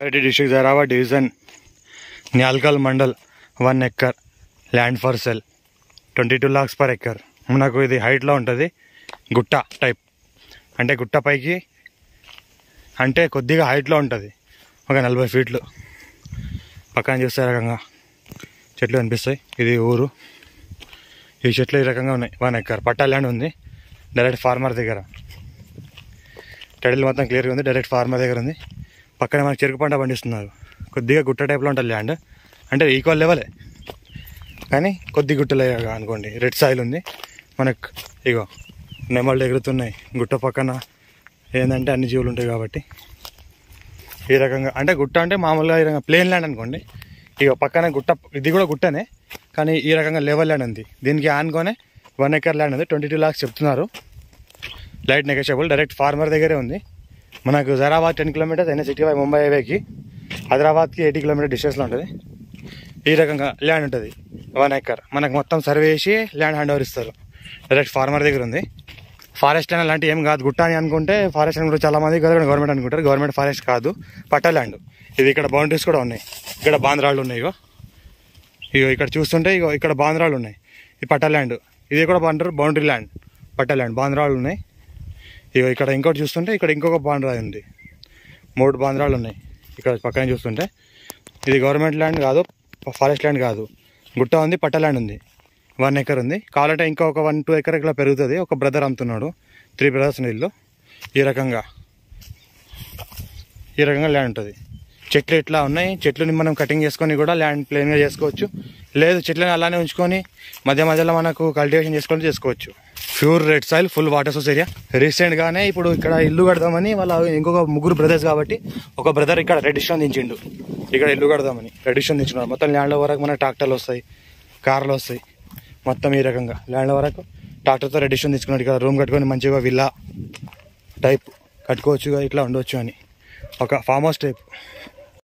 District Zaheerabad division Nyalkal mandal 1 acre land for cell 22 lakhs per acre. మనకు ఇది హైట్లో ఉంటుంది, గుట్ట టైప్ అంటే గుట్ట పైకి అంటే కొద్దిగా హైట్లో ఉంటుంది, ఒక 40 feet. పక్కన చూస్తే రకంగా చెట్లు కనిపిస్తాయి. ఇది ఊరు, ఈ చెట్లు ఈ రకంగా ఉన్నాయి. 1 acre పట్టా ల్యాండ్ ఉంది, డైరెక్ట్ ఫార్మర్ దగ్గర. టైటిల్ మొత్తం క్లియర్గా ఉంది, డైరెక్ట్ ఫార్మర్ దగ్గర ఉంది. పక్కన మనకు చెరుకు పంట పండిస్తున్నారు. కొద్దిగా గుట్ట టైప్లో ఉంటుంది ల్యాండ్, అంటే ఈక్వల్ లెవెలే కానీ కొద్ది గుట్టలేగా అనుకోండి. రెడ్ సాయిల్ ఉంది మనకు. ఇగో నెమళ్ళు ఎగురుతున్నాయి. గుట్ట పక్కన ఏంటంటే అన్ని జీవులు ఉంటాయి కాబట్టి ఈ రకంగా. అంటే గుట్ట అంటే మామూలుగా ఈ రకంగా ప్లేన్ ల్యాండ్ అనుకోండి. ఇక పక్కన గుట్ట, ఇది కూడా గుట్టనే కానీ ఈ రకంగా లెవెల్ ల్యాండ్ ఉంది. దీనికి ఆనుకొనే 1 acre ల్యాండ్ ఉంది. 22 lakhs చెప్తున్నారు, లైట్ నెగోషియబుల్. డైరెక్ట్ ఫార్మర్ దగ్గరే ఉంది. మనకు జైరాబాద్ 10 kilometers, NH65 ముంబై హైవేకి. హైదరాబాద్కి 80 kilometers డిస్టెన్స్లో ఉంటుంది. ఈ రకంగా ల్యాండ్ ఉంటుంది 1 acre. మనకు మొత్తం సర్వే చేసి ల్యాండ్ హ్యాండ్ ఓవర్ ఇస్తారు. డైరెక్ట్ ఫార్మర్ దగ్గర ఉంది. ఫారెస్ట్ ల్యాండ్ అలాంటి ఏం కాదు. గుట్ట అని అనుకుంటే ఫారెస్ట్ ల్యాండ్ కూడా చాలా మంది గవర్నమెంట్ అనుకుంటారు. గవర్నమెంట్ ఫారెస్ట్ కాదు, పట్టా ల్యాండ్ ఇది. ఇక్కడ బౌండరీస్ కూడా ఉన్నాయి. ఇక్కడ బాంద్రాళ్ళు ఉన్నాయి. ఇగో ఇక్కడ చూస్తుంటే ఇగో ఇక్కడ బాంద్రాళ్ళు ఉన్నాయి. ఇది పట్టా ల్యాండ్. ఇది కూడా అంటారు బౌండరీ ల్యాండ్, పట్టా ల్యాండ్. బాంద్రాళ్ళు ఉన్నాయి. ఇగో ఇక్కడ ఇంకోటి చూస్తుంటే ఇక్కడ ఇంకొక బాంద్రా ఉంది. 3 బాంద్రాలు ఉన్నాయి ఇక్కడ పక్కన చూస్తుంటే. ఇది గవర్నమెంట్ ల్యాండ్ కాదు, ఫారెస్ట్ ల్యాండ్ కాదు. గుట్ట ఉంది, పట్టా ల్యాండ్ ఉంది. 1 acre ఉంది. కావాలంటే ఇంకా ఒక 1-2 acre ఇట్లా పెరుగుతుంది. ఒక బ్రదర్ అమ్ముతున్నాడు, 3 brothers ఇల్లు. ఈ రకంగా ల్యాండ్ ఉంటుంది. చెట్లు ఇట్లా ఉన్నాయి. చెట్లని మనం కటింగ్ చేసుకొని కూడా ల్యాండ్ ప్లెయిన్గా చేసుకోవచ్చు. లేదు చెట్లని అలానే ఉంచుకొని మధ్యలో మనకు కల్టివేషన్ చేసుకొని చేసుకోవచ్చు. Pure red soil, full water source area. రీసెంట్గానే ఇప్పుడు ఇక్కడ ఇల్లు కడదామని వాళ్ళ ఇంకొక 3 brothers కాబట్టి ఒక బ్రదర్ ఇక్కడ రెడిషన్ దించిండు. ఇక్కడ ఇల్లు కడదామని రెడిషన్ దించున్నారు. మొత్తం ల్యాండ్ వరకు మనకు ట్రాక్టర్లు వస్తాయి, కార్లు వస్తాయి. మొత్తం ఈ రకంగా ల్యాండ్ వరకు ట్రాక్టర్తో రెడిషన్ తెచ్చుకున్నాడు. ఇక్కడ రూమ్ కట్టుకొని మంచిగా విల్లా టైప్ కట్టుకోవచ్చు, ఇట్లా ఉండవచ్చు అని ఒక ఫామ్ హౌస్ టైప్.